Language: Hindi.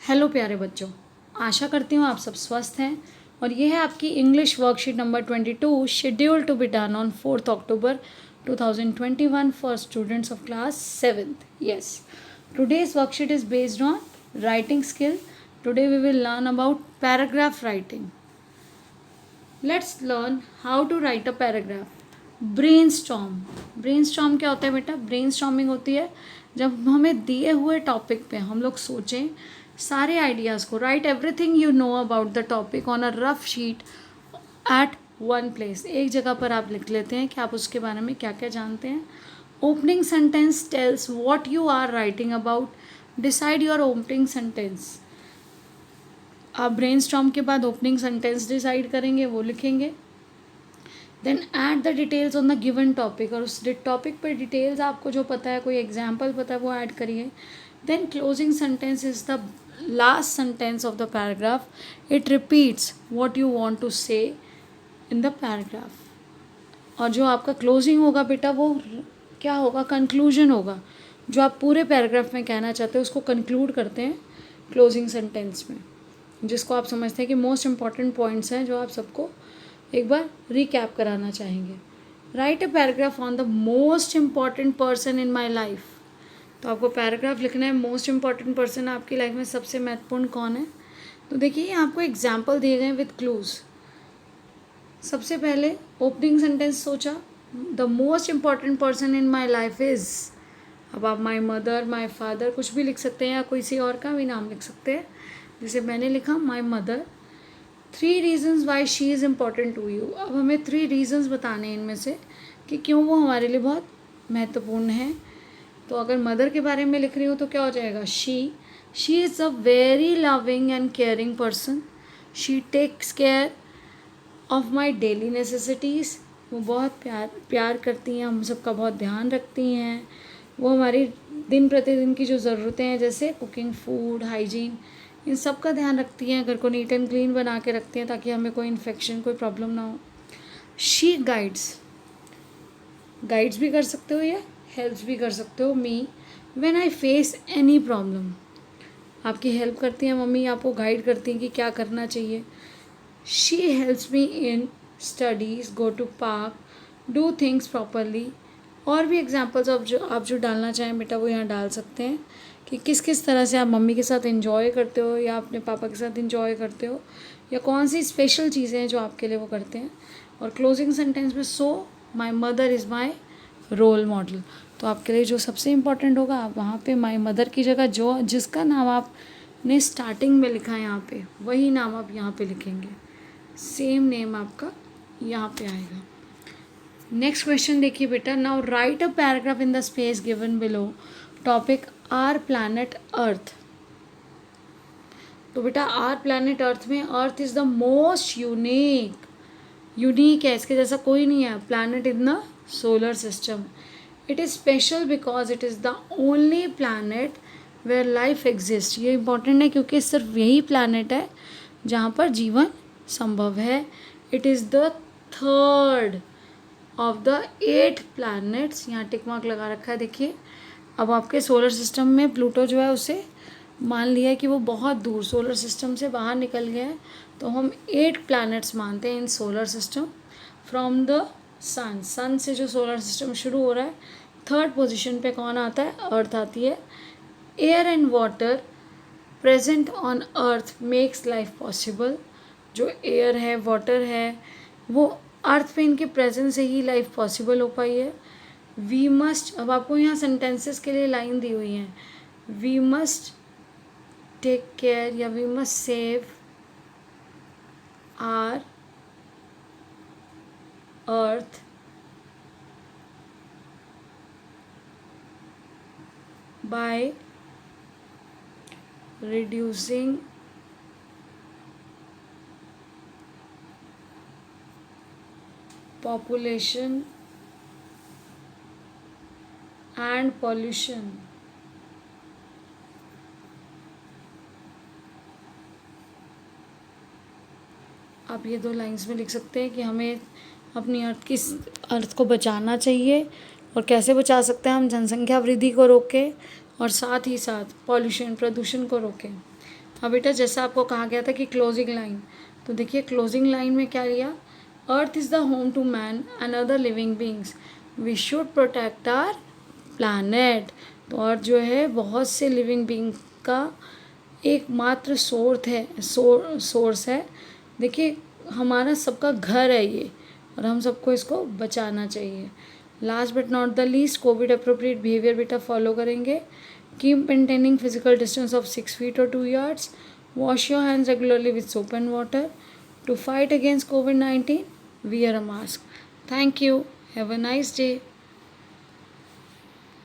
हेलो प्यारे बच्चों, आशा करती हूँ आप सब स्वस्थ हैं और ये है आपकी English worksheet number 22 schedule to be done on 4th October 2021 for students of class 7th. Yes, today's worksheet is based on writing skill. Today we will learn about paragraph writing. Let's learn how to write a paragraph. Brainstorm क्या होता है बेटा? ब्रेनस्टॉर्मिंग होती है जब हमें दिए हुए टॉपिक पे हम लोग सोचें सारे आइडियाज़ को. Right everything you know about the topic on a rough sheet at one place. एक जगह पर आप लिख लेते हैं कि आप उसके बारे में क्या क्या जानते हैं. Opening sentence tells what you are writing about. Decide your opening sentence. आप ब्रेनस्टॉर्म के बाद ओपनिंग सेंटेंस डिसाइड करेंगे, वो लिखेंगे. Then add the details on the given topic. और उस टॉपिक पर डिटेल्स आपको जो पता है, कोई एग्जाम्पल पता है, वो ऐड करिए. Then closing sentence is the last sentence of the paragraph. It repeats what you want to say in the paragraph. और जो आपका क्लोजिंग होगा बेटा, वो क्या होगा? कंक्लूजन होगा. जो आप पूरे पैराग्राफ में कहना चाहते हैं उसको कंक्लूड करते हैं क्लोजिंग सेंटेंस में, जिसको आप समझते हैं कि मोस्ट इंपॉर्टेंट पॉइंट्स हैं जो आप सबको एक बार रिकैप कराना चाहेंगे. Right a paragraph on the most important person in my life. तो आपको पैराग्राफ लिखना है मोस्ट इम्पॉर्टेंट पर्सन आपकी लाइफ में सबसे महत्वपूर्ण कौन है. तो देखिए आपको एग्जाम्पल दिए गए विद क्लूज. सबसे पहले ओपनिंग सेंटेंस सोचा, the most important person in my life is. अब आप माई मदर, माई फादर कुछ भी लिख सकते हैं या किसी और का भी नाम लिख सकते हैं. जैसे मैंने लिखा my mother. 3 reasons why she is important to you. अब हमें 3 रीजन्स बताने हैं इनमें से कि क्यों वो हमारे लिए बहुत महत्वपूर्ण है. तो अगर मदर के बारे में लिख रही हो तो क्या हो जाएगा? She is a very loving and caring person. She takes care of my daily necessities. वो बहुत प्यार करती हैं, हम सबका बहुत ध्यान रखती हैं. वो हमारी दिन प्रतिदिन की जो ज़रूरतें हैं जैसे कुकिंग, फूड, हाइजीन, इन सब का ध्यान रखती हैं. घर को नीट एंड क्लीन बना के रखती हैं ताकि हमें कोई इन्फेक्शन, कोई प्रॉब्लम ना हो. शी गाइड्स भी कर सकते हो या हेल्प्स भी कर सकते हो. Me when I face any problem. आपकी हेल्प करती हैं मम्मी, आपको गाइड करती हैं कि क्या करना चाहिए. She helps me in studies, go to park, do things properly. और भी एग्जाम्पल्स आप जो डालना चाहें बेटा वो यहाँ डाल सकते हैं कि किस किस तरह से आप मम्मी के साथ एंजॉय करते हो या अपने पापा के साथ एंजॉय करते हो, या कौन सी स्पेशल चीज़ें हैं जो आपके लिए वो करते हैं. और क्लोजिंग सेंटेंस में so my mother is my role model. तो आपके लिए जो सबसे इम्पॉर्टेंट होगा, आप वहाँ पे माई मदर की जगह जो जिसका नाम आपने स्टार्टिंग में लिखा है यहाँ पे, वही नाम आप यहाँ पे लिखेंगे. सेम नेम आपका यहाँ पे आएगा. नेक्स्ट क्वेश्चन देखिए बेटा. Now write a paragraph in the space given below. Topic our planet earth. तो बेटा आर प्लैनेट अर्थ में earth is the most unique है, इसके जैसा कोई नहीं है. Planet in the solar system. It is special because it is the only planet where life exist. ये इंपॉर्टेंट है क्योंकि सिर्फ यही प्लैनेट है जहाँ पर जीवन संभव है. It is the third of the 8 planets. यहाँ टिक मार्क लगा रखा है देखिए. अब आपके सोलर सिस्टम में प्लूटो जो है उसे मान लिया है कि वो बहुत दूर सोलर सिस्टम से बाहर निकल गया है. तो हम 8 प्लैनेट्स मानते हैं इन सोलर सिस्टम. फ्रॉम द सन से जो सोलर सिस्टम शुरू हो रहा है, थर्ड पोजीशन पे कौन आता है? अर्थ आती है. Air and water present on earth makes life possible. जो एयर है, वाटर है, वो अर्थ पे इनके प्रेजेंस से ही लाइफ पॉसिबल हो पाई है. वी मस्ट, अब आपको यहाँ सेंटेंसेस के लिए लाइन दी हुई हैं. वी मस्ट टेक केयर या we must save our earth by reducing population and pollution. आप ये 2 लाइंस में लिख सकते हैं कि हमें अपनी अर्थ को बचाना चाहिए. और कैसे बचा सकते हैं हम? जनसंख्या वृद्धि को रोकें और साथ ही साथ प्रदूषण को रोकें. अब बेटा जैसा आपको कहा गया था कि क्लोजिंग लाइन, तो देखिए क्लोजिंग लाइन में क्या लिया, earth is the home to man and other living beings, we should protect our planet. तो अर्थ जो है बहुत से लिविंग बींग का एकमात्र सोर्स है। देखिए हमारा सबका घर है ये, और हम सबको इसको बचाना चाहिए। Last but not the least, Covid appropriate behaviour बेटा फॉलो करेंगे। Keep maintaining physical distance of 6 feet or 2 yards. Wash your hands regularly with soap and water. To fight against COVID-19, wear a mask. Thank you. Have a nice day.